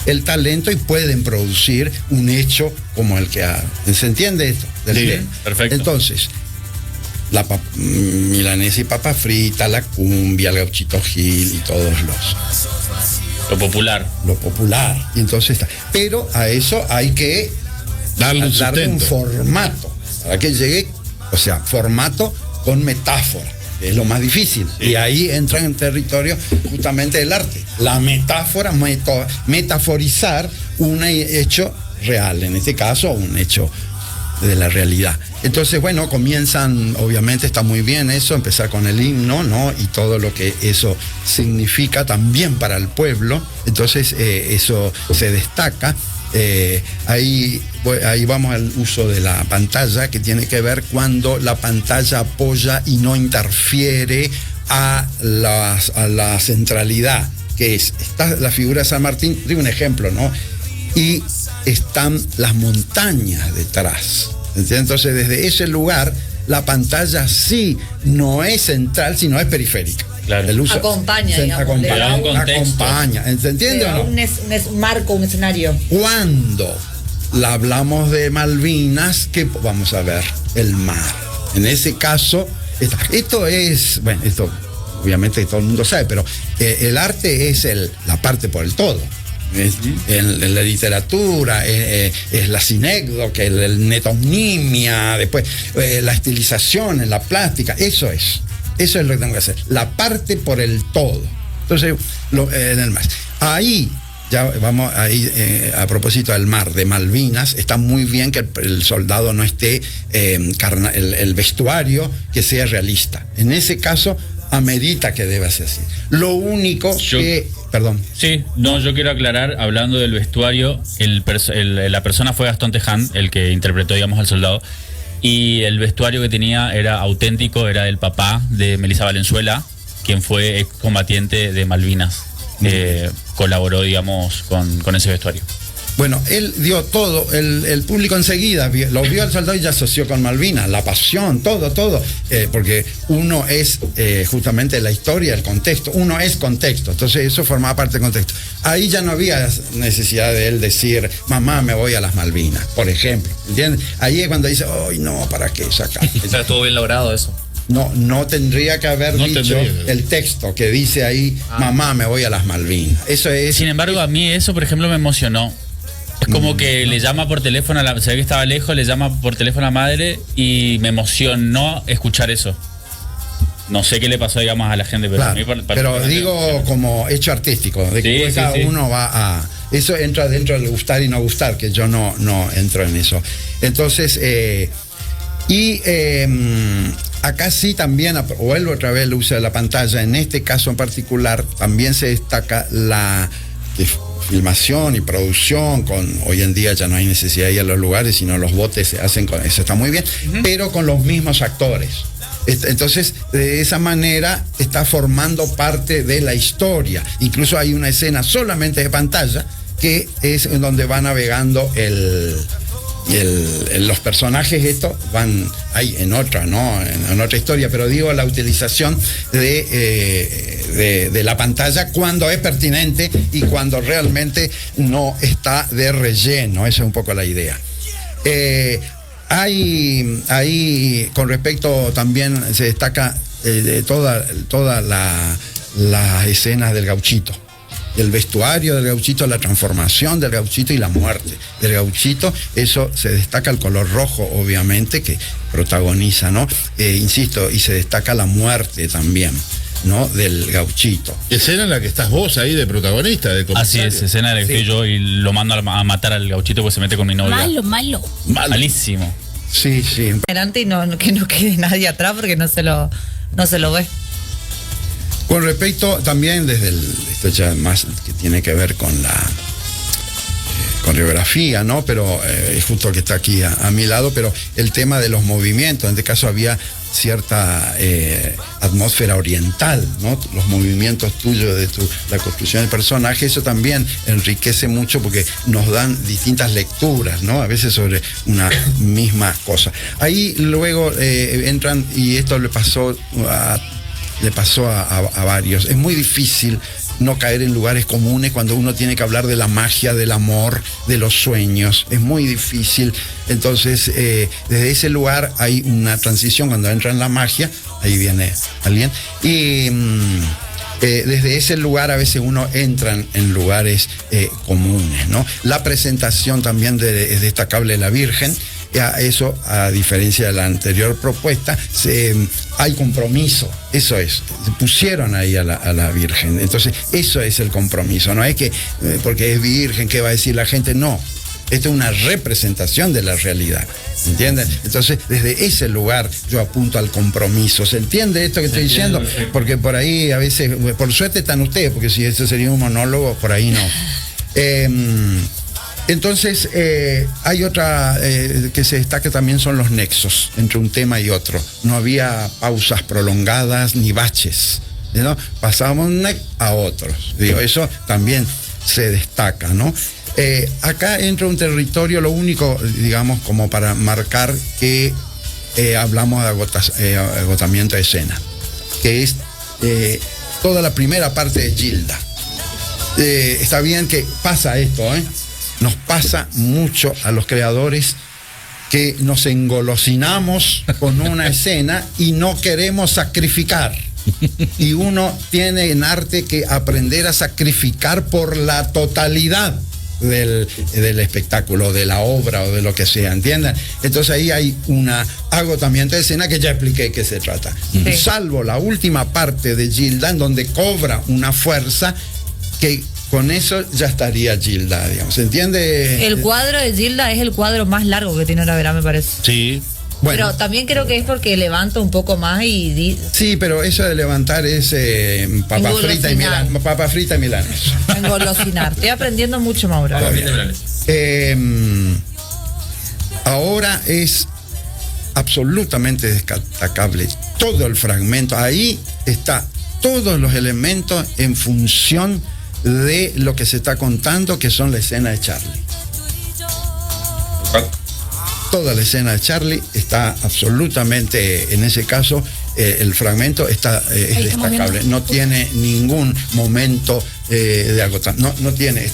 el talento y pueden producir un hecho como el que ha. ¿Se entiende esto? Sí, perfecto. Entonces, la milanesa y papa frita, la cumbia, el gauchito Gil y todos lo popular. Lo popular. Y entonces está. Pero a eso hay que darle un formato. Para que llegue, o sea, formato con metáfora. Es lo más difícil. Sí. Y ahí entra en territorio justamente el arte. La metáfora, metaforizar un hecho real. En este caso, un hecho de la realidad. Entonces, bueno, comienzan, obviamente está muy bien eso, empezar con el himno, ¿no? Y todo lo que eso significa también para el pueblo. Entonces, eso se destaca. Ahí vamos al uso de la pantalla, que tiene que ver cuando la pantalla apoya y no interfiere a la centralidad, que está la figura de San Martín, digo un ejemplo, ¿no? Y están las montañas detrás. Entonces, desde ese lugar, la pantalla sí no es central, sino es periférica. Claro. El uso acompaña, acompaña. ¿Se entiende o no? Un marco, un escenario. Cuando la hablamos de Malvinas, ¿qué vamos a ver? El mar. En ese caso, esto es, bueno, esto obviamente todo el mundo sabe, pero el arte es la parte por el todo. En la literatura es la sinécdoque, el netonimia, después la estilización en la plástica, eso es lo que tengo que hacer, la parte por el todo. Entonces, en el mar, ahí ya vamos a propósito del mar, de Malvinas, está muy bien que el soldado no esté el vestuario que sea realista. En ese caso amerita que deba ser así. Lo único perdón. Sí, no, yo quiero aclarar, hablando del vestuario, la persona fue Gastón Teján, el que interpretó, digamos, al soldado, y el vestuario que tenía era auténtico, era el papá de Melissa Valenzuela, quien fue excombatiente de Malvinas. Colaboró, digamos, con ese vestuario. Bueno, él dio todo, el público enseguida lo vio al soldado y ya asoció con Malvinas, la pasión, todo, porque uno es justamente la historia, el contexto, uno es contexto, entonces eso formaba parte del contexto. Ahí ya no había necesidad de él decir, mamá, me voy a las Malvinas, por ejemplo, ¿entiendes? Ahí es cuando dice, ay, no, ¿para qué sacar? Estuvo bien logrado eso. No tendría que haber dicho el texto que dice ahí, mamá, me voy a las Malvinas. Eso es. Sin embargo, a mí eso, por ejemplo, me emocionó. Es como que le llama por teléfono, se ve que estaba lejos, le llama por teléfono a la madre y me emocionó escuchar eso. No sé qué le pasó, digamos, a la gente, pero claro, a mí pero digo como hecho artístico, de que cada uno va a. Eso entra dentro del gustar y no gustar, que yo no entro en eso. Entonces, acá sí también, vuelvo otra vez el uso de la pantalla, en este caso en particular, también se destaca la filmación y producción, hoy en día ya no hay necesidad de ir a los lugares, sino los botes se hacen con eso, está muy bien, pero con los mismos actores. Entonces, de esa manera está formando parte de la historia. Incluso hay una escena solamente de pantalla que es en donde va navegando los personajes. Estos van ahí en otra, ¿no? En otra historia, pero digo la utilización de la pantalla cuando es pertinente y cuando realmente no está de relleno. Esa es un poco la idea. Ahí con respecto también se destaca toda las escenas del gauchito, el vestuario del gauchito, la transformación del gauchito y la muerte del gauchito. Eso se destaca el color rojo, obviamente, que protagoniza, ¿no? Insisto, y se destaca la muerte también, ¿no? Del gauchito. Escena en la que estás vos ahí de protagonista, de comisario. Así es, escena en la que estoy yo y lo mando a matar al gauchito porque se mete con mi novia. Malo. Malísimo. Sí. Adelante y que no quede nadie atrás porque no se lo ve. Con respecto también esto ya más que tiene que ver con la coreografía, ¿no? Pero es justo que está aquí a mi lado, pero el tema de los movimientos, en este caso había cierta atmósfera oriental, ¿no? Los movimientos tuyos de la construcción del personaje, eso también enriquece mucho porque nos dan distintas lecturas, ¿no? A veces sobre una misma cosa. Ahí luego entran, y esto le pasó a varios, es muy difícil no caer en lugares comunes cuando uno tiene que hablar de la magia, del amor, de los sueños. Es muy difícil. Entonces, desde ese lugar hay una transición cuando entra en la magia. Ahí viene alguien. Y desde ese lugar a veces uno entra en lugares comunes, ¿no? La presentación también es destacable de la Virgen. Eso, a diferencia de la anterior propuesta, hay compromiso, eso es, pusieron ahí a la Virgen, entonces eso es el compromiso, no es que porque es virgen, ¿qué va a decir la gente? No, esto es una representación de la realidad, ¿entienden? Entonces, desde ese lugar yo apunto al compromiso. ¿Se entiende esto que estoy diciendo? Porque por ahí a veces, por suerte están ustedes, porque si eso sería un monólogo, por ahí no. Entonces, hay otra que se destaca también, son los nexos entre un tema y otro. No había pausas prolongadas ni baches, ¿no? Pasábamos un a otros. Digo, eso también se destaca, ¿no? Acá entra un territorio, lo único, digamos, como para marcar que hablamos de agotamiento de escena, que es toda la primera parte de Gilda. Está bien que pasa esto, nos pasa mucho a los creadores que nos engolosinamos con una escena y no queremos sacrificar. Y uno tiene en arte que aprender a sacrificar por la totalidad del espectáculo, de la obra o de lo que sea, ¿entienden? Entonces ahí hay un agotamiento de escena que ya expliqué qué se trata. Sí. Salvo la última parte de Gilda, en donde cobra una fuerza que con eso ya estaría Gilda, digamos. ¿Se entiende? El cuadro de Gilda es el cuadro más largo que tiene la Verá, me parece. Sí. Bueno, pero también creo que es porque levanta un poco más y... Sí, pero eso de levantar es papa frita y Milán. Engolosinar. Estoy aprendiendo mucho, Mauro. Ahora es absolutamente destacable todo el fragmento. Ahí está todos los elementos en función de lo que se está contando, que son la escena de Charlie. Toda la escena de Charlie está absolutamente, en ese caso, el fragmento es destacable. No tiene ningún momento de agotamiento. No tiene.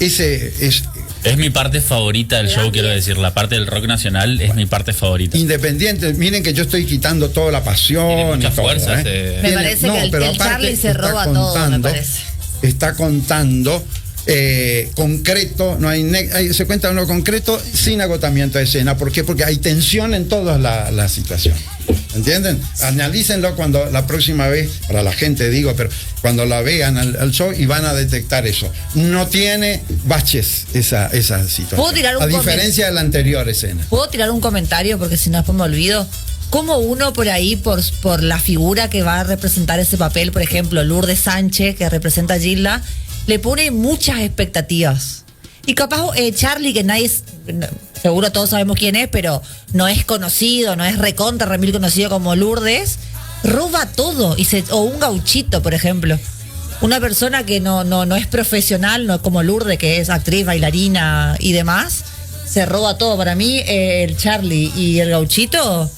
Es mi parte favorita del show, quiero decir. La parte del rock nacional es mi parte favorita. Independiente, miren que yo estoy quitando toda la pasión. Muchas fuerzas. Me parece que el Charlie se roba todo, me parece. Está contando concreto, se cuenta uno concreto sin agotamiento de escena. ¿Por qué? Porque hay tensión en toda la situación. ¿Entienden? Analícenlo cuando la próxima vez, para la gente digo, pero cuando la vean al show y van a detectar eso. No tiene baches esa situación. ¿Puedo tirar a diferencia de la anterior escena. ¿Puedo tirar un comentario? Porque si no después me olvido. ¿Cómo uno por ahí, por la figura que va a representar ese papel, por ejemplo, Lourdes Sánchez, que representa a Gilda, le pone muchas expectativas? Y capaz Charlie, que nadie, seguro todos sabemos quién es, pero no es conocido, no es recontra, remil conocido como Lourdes, roba todo. O un gauchito, por ejemplo. Una persona que no es profesional, no como Lourdes, que es actriz, bailarina y demás, se roba todo. Para mí, el Charlie y el gauchito...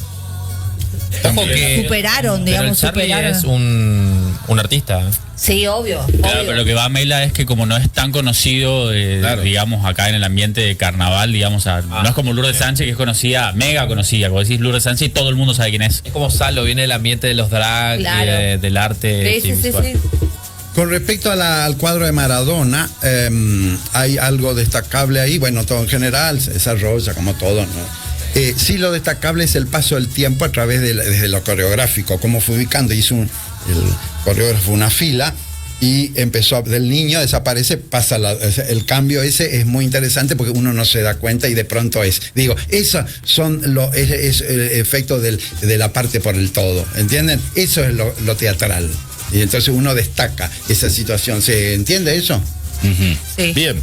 Ojo que superaron, digamos, es un artista. Sí, obvio. Claro, pero lo que va a Mela es que como no es tan conocido, claro, digamos, acá en el ambiente de carnaval, digamos, no es como Lourdes Sánchez, que es conocida, mega conocida. Como decís Lourdes Sánchez, todo el mundo sabe quién es. Es como Salo, viene del ambiente de los drag, claro, del arte. Sí. Con respecto al cuadro de Maradona, hay algo destacable ahí. Bueno, todo en general se desarrolla como todo, ¿no? Sí, lo destacable es el paso del tiempo a través desde lo coreográfico, cómo fue ubicando. Hizo el coreógrafo una fila y empezó del niño, desaparece, pasa el cambio ese es muy interesante porque uno no se da cuenta y de pronto esos son es el efecto de la parte por el todo, ¿entienden? Eso es lo teatral. Y entonces uno destaca esa situación. ¿Se entiende eso? Sí. Bien.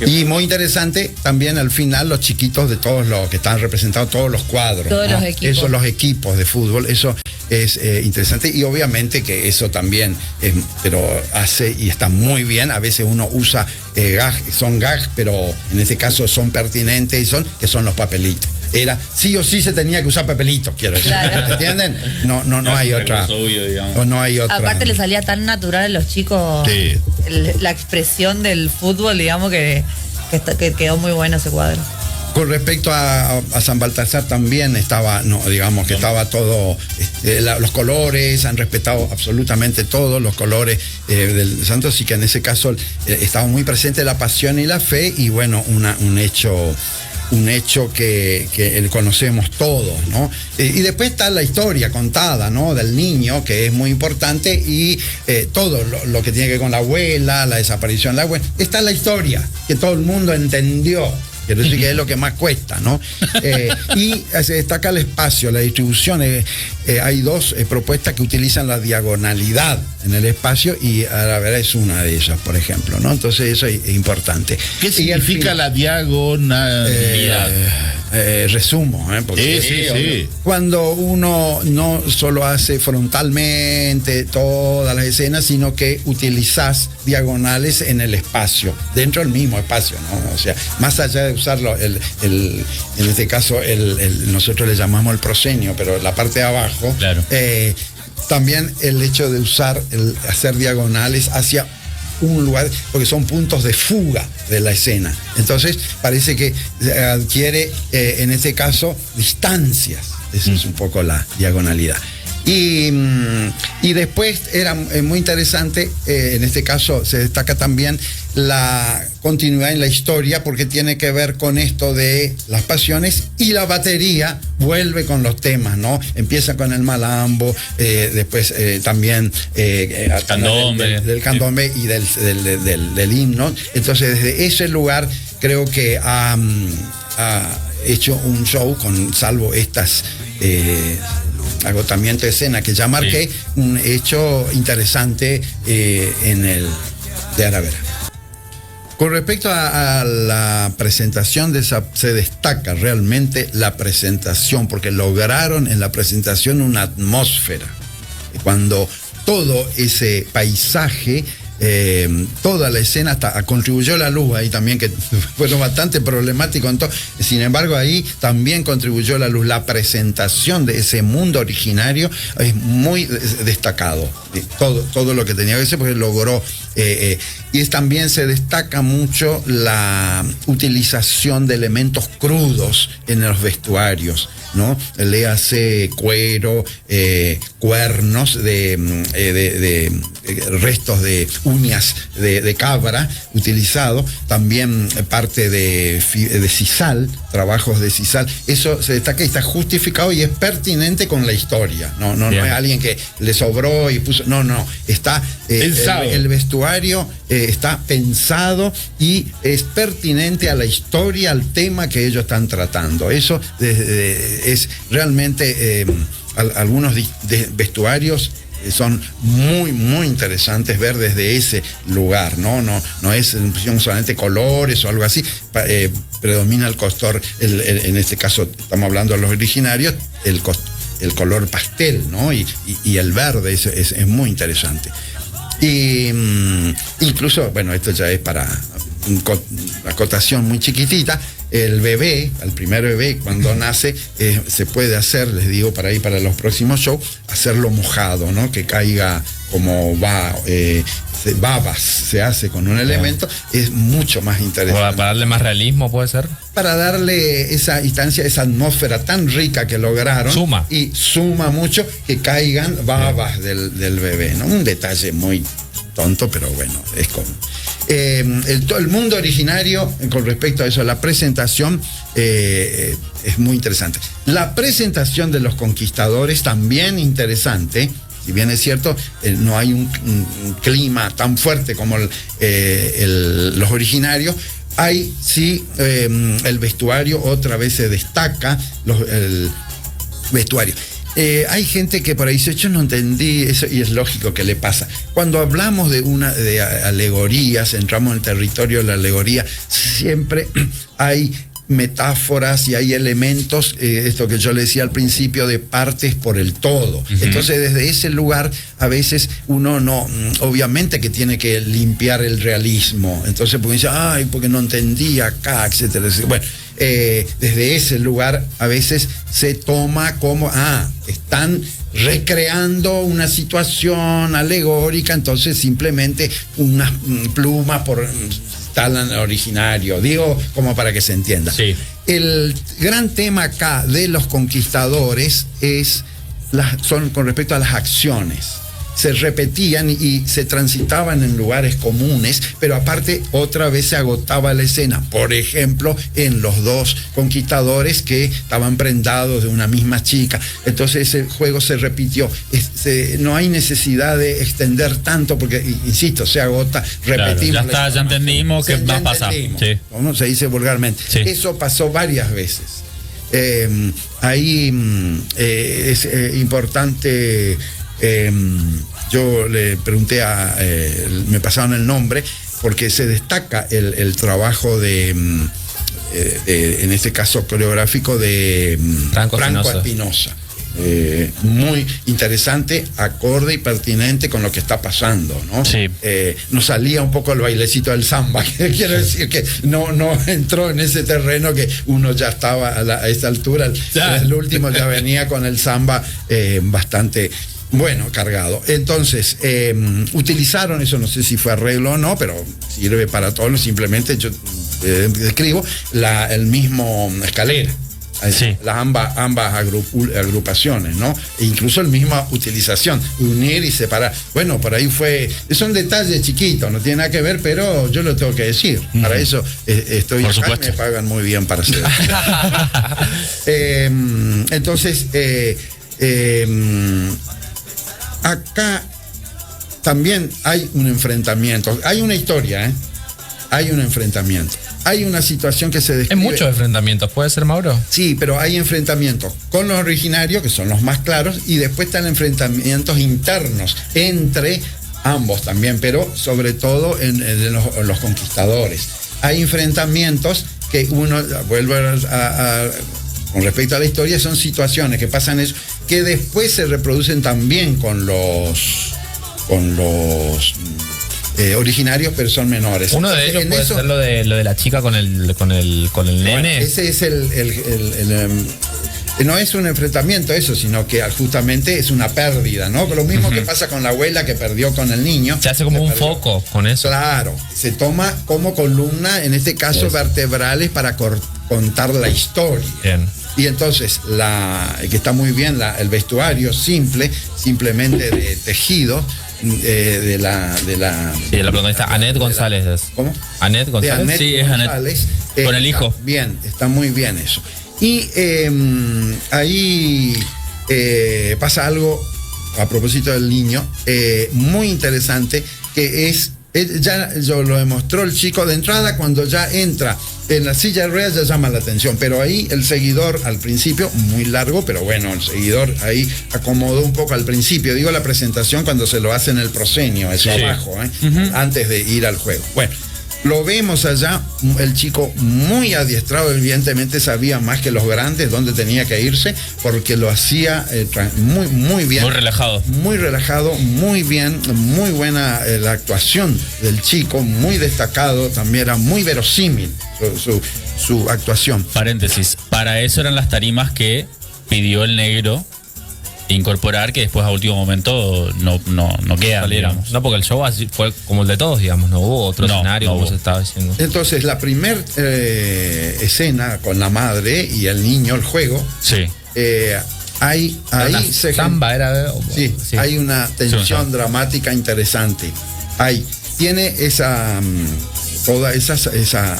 Y muy interesante también al final los chiquitos de todos los que están representados, todos los cuadros. Todos los equipos. Eso, los equipos de fútbol, eso es interesante. Y obviamente que eso también, pero hace y está muy bien. A veces uno usa gags, son gags, pero en este caso son pertinentes y que son los papelitos. Era sí o sí se tenía que usar papelitos, quiero decir. Claro. ¿Entienden? No hay otra. Obvio, digamos. O no hay otra. Aparte le salía tan natural a los chicos Sí. la expresión del fútbol, digamos, que quedó muy bueno ese cuadro. Con respecto a San Baltasar también estaba, digamos que estaba todo, los colores, han respetado absolutamente todos los colores del santo, así que en ese caso estaba muy presente la pasión y la fe, y bueno, un hecho que conocemos todos, ¿no? Y después está la historia contada, ¿no? Del niño, que es muy importante, y todo lo que tiene que ver con la abuela, la desaparición de la abuela. Está la historia, que todo el mundo entendió. Quiero decir que es lo que más cuesta, ¿no? Y se destaca el espacio, la distribución. Hay dos propuestas que utilizan la diagonalidad en el espacio, y a la verdad es una de ellas, por ejemplo, ¿no? Entonces eso es importante. ¿Qué significa la diagonalidad? Resumo, porque Sí. cuando uno no solo hace frontalmente todas las escenas, sino que utilizás diagonales en el espacio, dentro del mismo espacio, ¿no? O sea, más allá de usarlo, en este caso nosotros le llamamos el proscenio, pero la parte de abajo, Claro. También el hecho de hacer diagonales hacia un lugar, porque son puntos de fuga de la escena. Entonces parece que adquiere, en este caso, distancias. Eso es un poco la diagonalidad. Y después era muy interesante, en este caso se destaca también la continuidad en la historia, porque tiene que ver con esto de las pasiones, y la batería vuelve con los temas, ¿no? Empieza con el malambo, después también Candombe. del candombe y del himno. Entonces desde ese lugar creo que ha hecho un show, salvo estas agotamiento de escena que ya marqué, un hecho interesante de Aravera. Con respecto a la presentación se destaca realmente la presentación, porque lograron en la presentación una atmósfera. Cuando todo ese paisaje, toda la escena, hasta contribuyó la luz ahí también, que fue bastante problemático. Sin embargo, ahí también contribuyó la luz. La presentación de ese mundo originario es muy destacado. Todo lo que tenía que ser, porque logró. Y también se destaca mucho la utilización de elementos crudos en los vestuarios, ¿no? Léase cuero, cuernos de restos de uñas de cabra utilizado, también parte de sisal, trabajos de sisal. Eso se destaca y está justificado y es pertinente con la historia. No es alguien que le sobró y puso. No. Está el vestuario está pensado y es pertinente a la historia, al tema que ellos están tratando. Eso es realmente algunos vestuarios son muy, muy interesantes ver desde ese lugar, ¿no? No es solamente colores o algo así, predomina el color, en este caso estamos hablando de los originarios, el color pastel, ¿no? Y el verde es muy interesante. Y incluso, bueno, esto ya es para una acotación muy chiquitita. El primer bebé, cuando nace, se puede hacer, les digo, para los próximos shows, hacerlo mojado, ¿no? Que caiga como babas, se hace con un elemento, es mucho más interesante. Para darle más realismo, ¿puede ser? Para darle esa instancia, esa atmósfera tan rica que lograron. Suma mucho que caigan babas del bebé, ¿no? Un detalle muy tonto, pero bueno, es como. El mundo originario, con respecto a eso, la presentación es muy interesante. La presentación de los conquistadores también interesante. Si bien es cierto, no hay un clima tan fuerte como los originarios, hay sí el vestuario, otra vez se destaca el vestuario. Hay gente que por ahí dice, yo no entendí eso, y es lógico que le pasa. Cuando hablamos de alegorías, entramos en el territorio de la alegoría, siempre hay metáforas y hay elementos, esto que yo le decía al principio, de partes por el todo. Uh-huh. Entonces, desde ese lugar, a veces uno no, obviamente que tiene que limpiar el realismo. Entonces, porque dice, ay, porque no entendí acá, etcétera, etcétera. Bueno, desde ese lugar, a veces se toma como, están recreando una situación alegórica, entonces simplemente unas plumas por tal originario, digo como para que se entienda. Sí. El gran tema acá de los conquistadores son con respecto a las acciones. Se repetían y se transitaban en lugares comunes, pero aparte otra vez se agotaba la escena. Por ejemplo, en los dos conquistadores que estaban prendados de una misma chica. Entonces ese juego se repitió. No hay necesidad de extender tanto porque, insisto, se agota, repetimos. Claro, ya entendimos qué va a pasar. Sí. Como se dice vulgarmente. Sí. Eso pasó varias veces. Ahí es importante... yo le pregunté me pasaron el nombre porque se destaca el trabajo de en este caso coreográfico de Franco Espinosa. Muy interesante, acorde y pertinente con lo que está pasando, ¿no? Sí. Nos salía un poco el bailecito del samba, que quiero decir que no entró en ese terreno que uno ya estaba a esta altura, el último ya venía con el samba bastante cargado. Entonces, utilizaron, eso no sé si fue arreglo o no, pero sirve para todos, simplemente yo describo el mismo escalera. Sí. Las ambas agrupaciones, ¿no? E incluso la misma utilización, unir y separar. Bueno, por ahí es un detalle chiquito, no tiene nada que ver, pero yo lo tengo que decir. Uh-huh. Para eso estoy por acá supuesto. Y me pagan muy bien para hacer entonces, acá también hay un enfrentamiento, hay una historia, hay un enfrentamiento, hay una situación que se describe. Hay muchos enfrentamientos, ¿puede ser, Mauro? Sí, pero hay enfrentamientos con los originarios, que son los más claros, y después están enfrentamientos internos entre ambos también, pero sobre todo en los conquistadores. Hay enfrentamientos que uno vuelve con respecto a la historia, son situaciones que pasan eso, que después se reproducen también con los originarios, pero son menores. Uno de ellos puede ser lo de la chica con el nene. Bueno, ese es no es un enfrentamiento eso, sino que justamente es una pérdida, ¿no? Lo mismo uh-huh. que pasa con la abuela que perdió con el niño. Se hace como un foco con eso. Claro, se toma como columna, en este caso vertebrales, para contar la historia. Bien. Y entonces, que está muy bien, el vestuario simplemente de tejido, de la protagonista Annette González. ¿Cómo? Annette González. Sí, es Annette. Con el hijo. Bien, está muy bien eso. Y ahí pasa algo a propósito del niño, muy interesante, que ya lo demostró el chico de entrada. Cuando ya entra en la silla de ruedas ya llama la atención, pero ahí el seguidor al principio, muy largo, pero bueno, el seguidor ahí acomodó un poco al principio, digo la presentación cuando se lo hace en el proscenio, eso sí. Abajo, uh-huh. Antes de ir al juego. Bueno, lo vemos allá, el chico muy adiestrado, evidentemente sabía más que los grandes dónde tenía que irse, porque lo hacía muy bien. Muy relajado, muy bien, muy buena la actuación del chico, muy destacado, también era muy verosímil su actuación. Paréntesis, para eso eran las tarimas que pidió el negro incorporar, que después a último momento no queda, digamos. No, porque el show así fue como el de todos, digamos, no hubo otro escenario como se estaba diciendo. Entonces, la primera escena con la madre y el niño, el juego, sí. Ahí samba era. Sí, hay una tensión dramática interesante. Tiene toda esa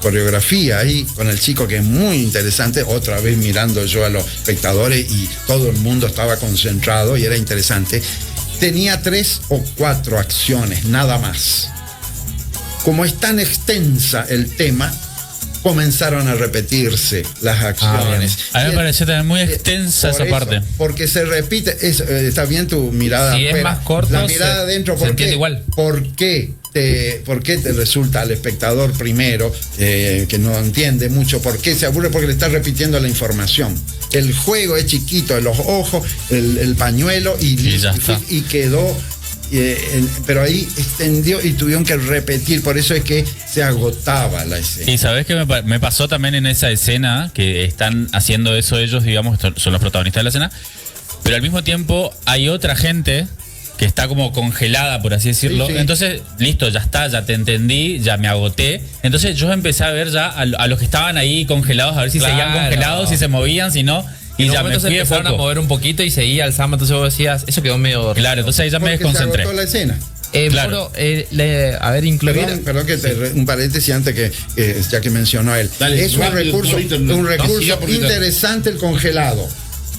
coreografía ahí con el chico, que es muy interesante, otra vez mirando yo a los espectadores y todo el mundo estaba concentrado y era interesante. Tenía 3 o 4 acciones, nada más. Como es tan extensa el tema, comenzaron a repetirse las acciones. A mí me pareció también muy extensa esa parte. Porque se repite, está bien tu mirada. Si es más corto, la mirada adentro, se entiende igual. ¿Por qué te resulta al espectador primero, que no entiende mucho, por qué se aburre? Porque le está repitiendo la información. El juego es chiquito de los ojos, el pañuelo y quedó. Pero ahí extendió y tuvieron que repetir, por eso es que se agotaba la escena. Y sabes que me pasó también en esa escena, que están haciendo eso ellos, digamos, son los protagonistas de la escena, pero al mismo tiempo hay otra gente que está como congelada, por así decirlo. Sí. Entonces, listo, ya está, ya te entendí, ya me agoté. Entonces yo empecé a ver ya a los que estaban ahí congelados, a ver si seguían congelados, si se movían, si no. Y ya me fui de empezaron a mover un poquito y seguía el samba, entonces vos decías, eso quedó medio... Claro, entonces ahí ya me desconcentré. Se agotó la escena. Claro. A ver, incluir... Perdón que un paréntesis antes ya que mencionó él. Dale, es un rápido, recurso interesante el congelado.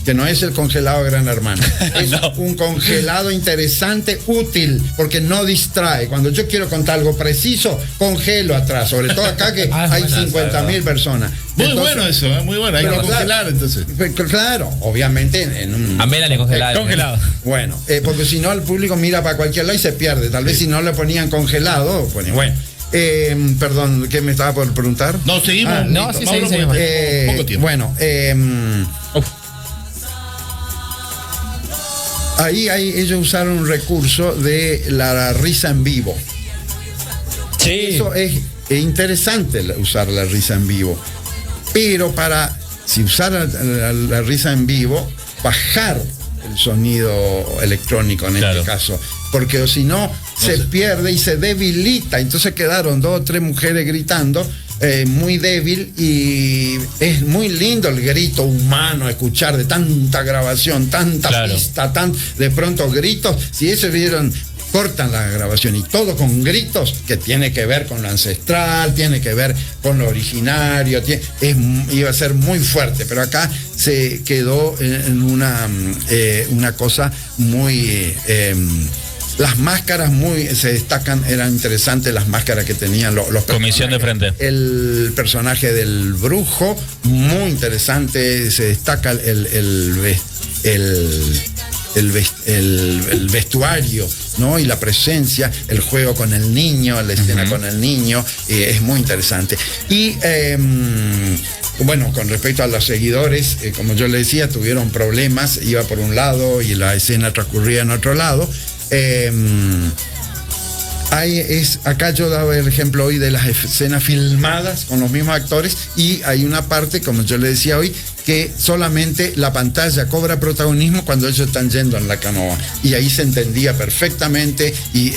Que no es el congelado Gran Hermano. Es un congelado interesante, útil, porque no distrae. Cuando yo quiero contar algo preciso, congelo atrás. Sobre todo acá que hay 50.000 personas. Muy bueno eso, muy bueno. Hay que congelar entonces. Claro, obviamente en un... A Melanie congelado. Bueno, porque si no el público mira para cualquier lado y se pierde. Tal vez si no le ponían congelado, bueno. Perdón, ¿qué me estaba por preguntar? No, seguimos. Seguimos. Poco tiempo. Bueno, ahí ellos usaron un recurso de la risa en vivo. Sí. Eso es interesante, usar la risa en vivo. Pero si usara la risa en vivo, bajar el sonido electrónico en este caso. Porque si no, se pierde y se debilita. Entonces quedaron 2 o 3 mujeres gritando. Muy débil, y es muy lindo el grito humano, escuchar de tanta grabación, tanta pista, de pronto gritos. Si eso vieron, cortan la grabación y todo con gritos, que tiene que ver con lo ancestral, tiene que ver con lo originario, iba a ser muy fuerte, pero acá se quedó en una cosa muy... las máscaras se destacan, eran interesantes las máscaras que tenían los Comisión de frente. El personaje del brujo, muy interesante, se destaca el vestuario, ¿no? Y la presencia, el juego con el niño, la escena con el niño, es muy interesante. Y bueno, con respecto a los seguidores, como yo le decía, tuvieron problemas, iba por un lado y la escena transcurría en otro lado. Acá yo daba el ejemplo hoy de las escenas filmadas con los mismos actores, y hay una parte, como yo le decía hoy, que solamente la pantalla cobra protagonismo cuando ellos están yendo en la canoa, y ahí se entendía perfectamente y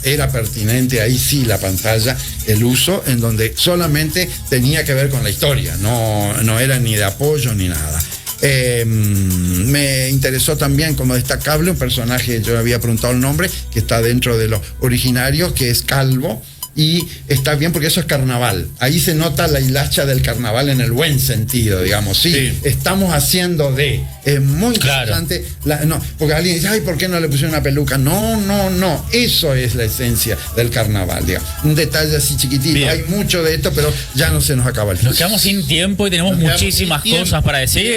era pertinente ahí sí la pantalla, el uso, en donde solamente tenía que ver con la historia, no era ni de apoyo ni nada. Me interesó también como destacable un personaje, yo había preguntado el nombre, que está dentro de los originarios, que es calvo, y está bien porque eso es carnaval. Ahí se nota la hilacha del carnaval en el buen sentido, digamos. Sí. Estamos haciendo es muy interesante. Porque alguien dice, ay, ¿por qué no le pusieron una peluca? No. Eso es la esencia del carnaval, digamos. Un detalle así chiquitito. Bien. Hay mucho de esto, pero ya no se nos acaba el tiempo. Nos quedamos sin tiempo y tenemos muchísimas cosas para decir.